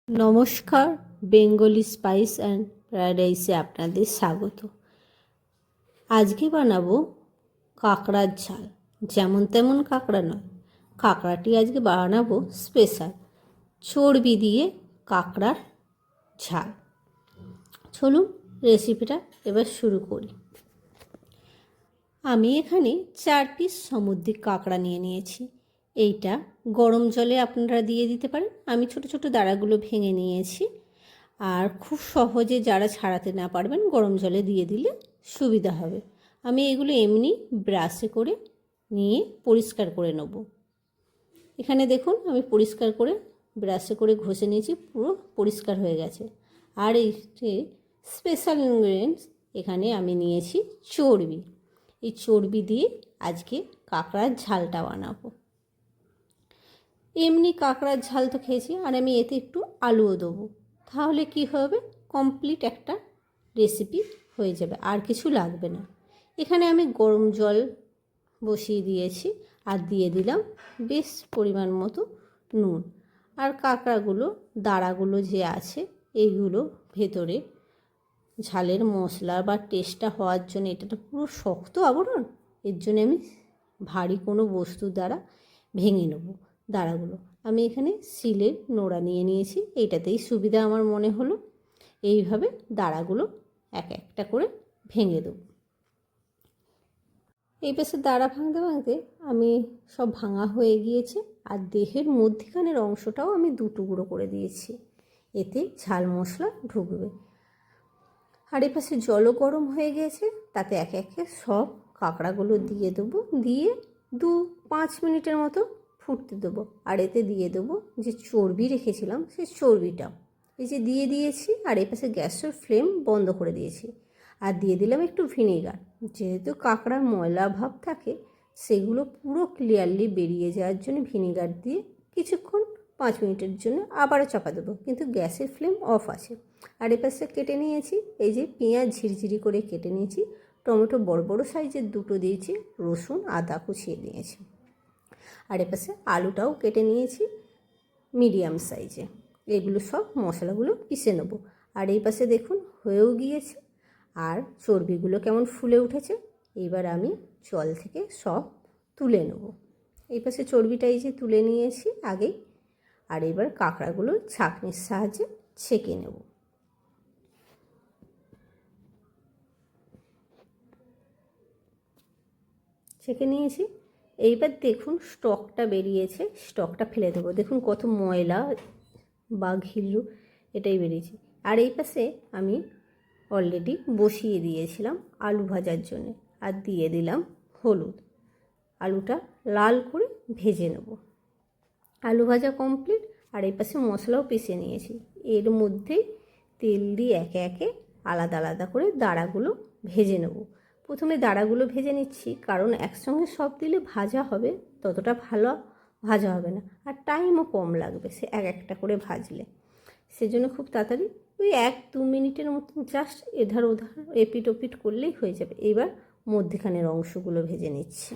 নমস্কার, Bengali spice and প্যারাডাইসে আপনাদের স্বাগত। আজকে বানাবো কাঁকড়ার ঝাল। যেমন তেমন কাঁকড়া নয়, কাঁকড়াটি আজকে বানাবো স্পেশাল চর্বি দিয়ে কাঁকড়ার ঝাল। চলুন রেসিপিটা এবার শুরু করি। আমি এখানে 4 পিস সামুদ্রিক কাঁকড়া নিয়েছি। এইটা গরম জলে আপনারা দিয়ে দিতে পারেন। আমি ছোট ছোট দাঁড়াগুলো ভেঙে নিয়েছি। আর খুব সহজে যারা ছাড়াতে না পারবেন গরম জলে দিয়ে দিলে সুবিধা হবে। আমি এগুলো এমনি ব্রাশে করে নিয়ে পরিষ্কার করে নেব। এখানে দেখুন আমি পরিষ্কার করে ব্রাশে করে ঘষে নিয়েছি, পুরো পরিষ্কার হয়ে গেছে। আর এই স্পেশাল ইনগ্রিডিয়েন্টস এখানে আমি নিয়েছি চর্বি। এই চর্বি দিয়ে আজকে কাঁকড়ার ঝালটা বানাবো। এমনি কাঁকড়ার ঝাল তো খেয়েছি, আর আমি এতে একটু আলুও দেবো। তাহলে কি হবে, কমপ্লিট একটা রেসিপি হয়ে যাবে, আর কিছু লাগবে না। এখানে আমি গরম জল বসিয়ে দিয়েছি আর দিয়ে দিলাম বেশ পরিমাণ মতো নুন। আর কাঁকড়াগুলো দাঁড়াগুলো যে আছে এইগুলো ভেতরে ঝালের মশলা বা টেস্টটা হওয়ার জন্য, এটা তো পুরো শক্ত আবরণ, এর জন্য আমি ভারী কোনো বস্তু দ্বারা ভেঙে নেব দাঁড়াগুলো। আমি এখানে শিলের নোড়া নিয়ে নিয়েছি, এইটাতেই সুবিধা আমার মনে হলো। এইভাবে দাঁড়াগুলো এক একটা করে ভেঙে দেব। এই পাশে দাঁড়া ভাঙতে ভাঙতে আমি সব ভাঙা হয়ে গিয়েছে। আর দেহের মধ্যিখানের অংশটাও আমি 2 টুকরো করে দিয়েছি, এতে ঝাল মশলা ঢুকবে। আর এই পাশে জলও গরম হয়ে গিয়েছে, তাতে একে একে সব কাঁকড়াগুলো দিয়ে দেবো। দিয়ে 2-5 মিনিটের মতো ফুটতে দেবো। আর এতে দিয়ে দেবো যে চর্বি রেখেছিলাম, সেই চর্বিটাও এই যে দিয়ে দিয়েছি। আর এই পাশে গ্যাসের ফ্লেম বন্ধ করে দিয়েছি। আর দিয়ে দিলাম একটু ভিনেগার। যেহেতু কাঁকড়ার ময়লা ভাব থাকে, সেগুলো পুরো ক্লিয়ারলি বেরিয়ে যাওয়ার জন্য ভিনেগার দিয়ে কিছুক্ষণ 5 মিনিটের জন্য আবারও চাপা দেবো, কিন্তু গ্যাসের ফ্লেম অফ আছে। আর এ পাশে কেটে নিয়েছি, এই যে পেঁয়াজ ঝিরিঝিরি করে কেটে নিয়েছি, টমেটো বড় বড় সাইজের 2টো দিয়েছি, রসুন আদা কুচিয়ে নিয়েছি। আর এ পাশে আলুটাও কেটে নিয়েছি মিডিয়াম সাইজে। এগুলো সব মশলাগুলো পিষে নেব। আর এই পাশে দেখুন হয়েও গিয়েছে। আর চর্বিগুলো কেমন ফুলে উঠেছে। এইবার আমি জল থেকে সব তুলে নেব। এই পাশে চর্বিটা এই যে তুলে নিয়েছি আগেই। আর এবার কাঁকড়াগুলো ছাঁকনির সাহায্যে ছেঁকে নেব। ছেঁকে নিয়েছি। এইবার দেখুন স্টকটা বেরিয়েছে, স্টকটা ফেলে দেবো। দেখুন কত ময়লা বা ঘিলু এটাই বেরিয়েছে। আর এই পাশে আমি অলরেডি বসিয়ে দিয়েছিলাম আলু ভাজার জন্য। আর দিয়ে দিলাম হলুদ। আলুটা লাল করে ভেজে নেব। আলু ভাজা কমপ্লিট। আর এই পাশে মশলাও পিষে নিয়েছি। এর মধ্যেই তেল দিয়ে একে একে আলাদা আলাদা করে দাঁড়াগুলো ভেজে নেব। প্রথমে দাঁড়াগুলো ভেজে নিচ্ছি, কারণ একসঙ্গে সব দিলে ভাজা হবে ততটা ভালো ভাজা হবে না, আর টাইমও কম লাগবে সে এক একটা করে ভাজলে। সেজন্য খুব তাড়াতাড়ি ওই 1-2 মিনিটের মতন জাস্ট এধার ওধার এপিট ওপিট করলেই হয়ে যাবে। এবার মধ্যেখানের অংশগুলো ভেজে নিচ্ছি।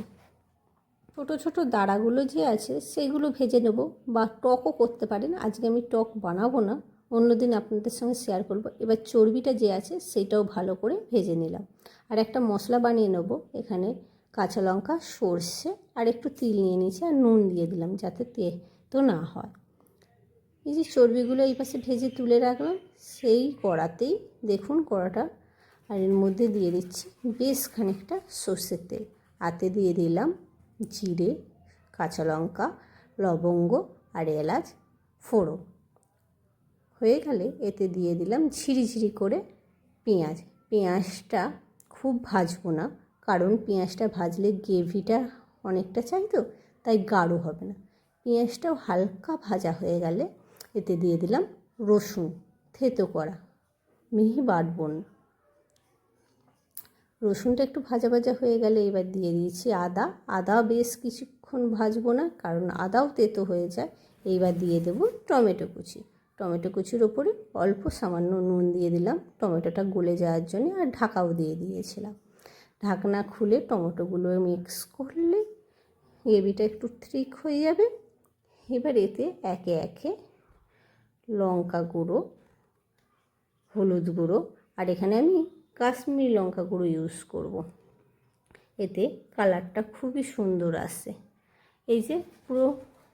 ছোটো ছোটো দাঁড়াগুলো যে আছে সেগুলো ভেজে নেব, বা টকও করতে পারেন। আজকে আমি টক বানাবো না, অন্যদিন আপনাদের সঙ্গে শেয়ার করব। এবার চর্বিটা যে আছে সেটাও ভালো করে ভেজে নিলাম। আর একটা মশলা বানিয়ে নেব। এখানে কাঁচা লঙ্কা, সর্ষে আর একটু তিল নিয়ে নিয়েছি, আর নুন দিয়ে দিলাম যাতে তেতো না হয়। এই যে চর্বিগুলো এই পাশে ভেজে তুলে রাখলাম, সেই কড়াতেই দেখুন কড়াটা, আর এর মধ্যে দিয়ে দিচ্ছি বেশ খানিকটা সর্ষের তেল। হাতে দিয়ে দিলাম জিরে, কাঁচা লঙ্কা, লবঙ্গ আর এলাচ ফোড়ন। হয়ে গেলে এতে দিয়ে দিলাম ঝিরিঝিরি করে পেঁয়াজ। পেঁয়াজটা খুব ভাজবো না, কারণ পেঁয়াজটা ভাজলে গ্রেভিটা অনেকটা চাই তো, তাই গাঢ় হবে না। পেঁয়াজটাও হালকা ভাজা হয়ে গেলে এতে দিয়ে দিলাম রসুন থেতো করা, মিহি বাটবো না। রসুনটা একটু ভাজা ভাজা হয়ে গেলে এবার দিয়ে দিয়েছি আদা। আদা বেশ কিছুক্ষণ ভাজবো না, কারণ আদাও তেতো হয়ে যায়। এইবার দিয়ে দেবো টমেটো কুচি। টমেটো কুচির ওপরে অল্প সামান্য নুন দিয়ে দিলাম টমেটোটা গলে যাওয়ার জন্য, আর ঢাকাও দিয়ে দিয়েছিলাম। ঢাকনা খুলে টমেটোগুলো মিক্স করলে গ্রেভিটা একটু থিক হয়ে যাবে। এবার এতে একে একে লঙ্কা গুঁড়ো, হলুদ গুঁড়ো, আর এখানে আমি কাশ্মীরি লঙ্কা গুঁড়ো ইউজ করব। এতে কালারটা খুবই সুন্দর আসে। এই যে পুরো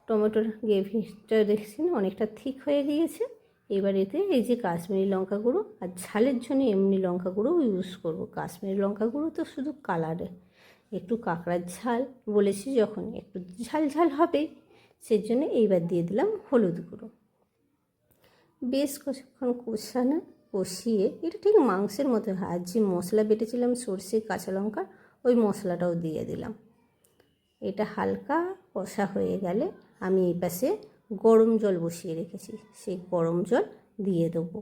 টমেটোর গ্রেভিটা দেখছেন অনেকটা থিক হয়ে গিয়েছে। এবার এতে এই যে কাশ্মীরি লঙ্কা গুঁড়ো আর ঝালের জন্য এমনি লঙ্কা গুঁড়ো ইউজ করব। কাশ্মীরি লঙ্কা গুঁড়ো তো শুধু কালারে, একটু কাঁকড়ার ঝাল বলেছি যখন একটু ঝাল ঝাল হবে, সেজন্য এইবার দিয়ে দিলাম হলুদ গুঁড়ো। বেশ কিছুক্ষণ কষিয়ে এটা ঠিক মাংসের মতো হয়। আর যে মশলা বেটেছিলাম সর্ষে কাঁচা লঙ্কা, ওই মশলাটাও দিয়ে দিলাম। এটা হালকা কষা হয়ে গেলে আমি এই পাশে গরম জল বসিয়ে রেখেছি, সেই গরম জল দিয়ে দেবো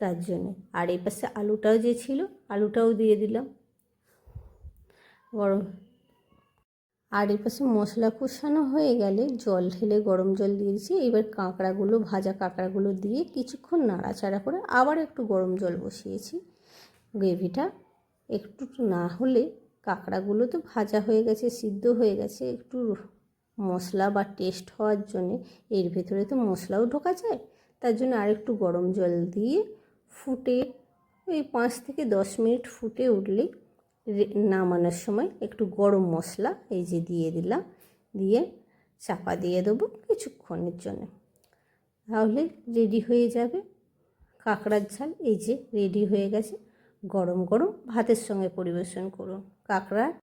তার জন্যে। আর এই পাশে আলুটাও যে ছিল আলুটাও দিয়ে দিলাম গরম। আর এই পাশে মশলা কষানো হয়ে গেলে জল ঢেলে গরম জল দিয়েছি। এবার কাঁকড়াগুলো, ভাজা কাঁকড়াগুলো দিয়ে কিছুক্ষণ নাড়াচাড়া করে আবার একটু গরম জল বসিয়েছি। গ্রেভিটা একটু না হলে, কাঁকড়াগুলো তো ভাজা হয়ে গেছে, সিদ্ধ হয়ে গেছে, একটু মশলা বা টেস্ট হওয়ার জন্যে এর ভেতরে তো মশলাও ঢোকা যায়, তার জন্য আরেকটু গরম জল দিয়ে ফুটে ওই 5 থেকে 10 মিনিট ফুটে উঠলেই নামানোর সময় একটু গরম মশলা এই যে দিয়ে দিলাম, দিয়ে চাপা দিয়ে দেবো কিছুক্ষণের জন্য। তাহলে রেডি হয়ে যাবে কাঁকড়ার ঝাল। এই যে রেডি হয়ে গেছে। গরম গরম ভাতের সঙ্গে পরিবেশন করুন কাঁকড়া।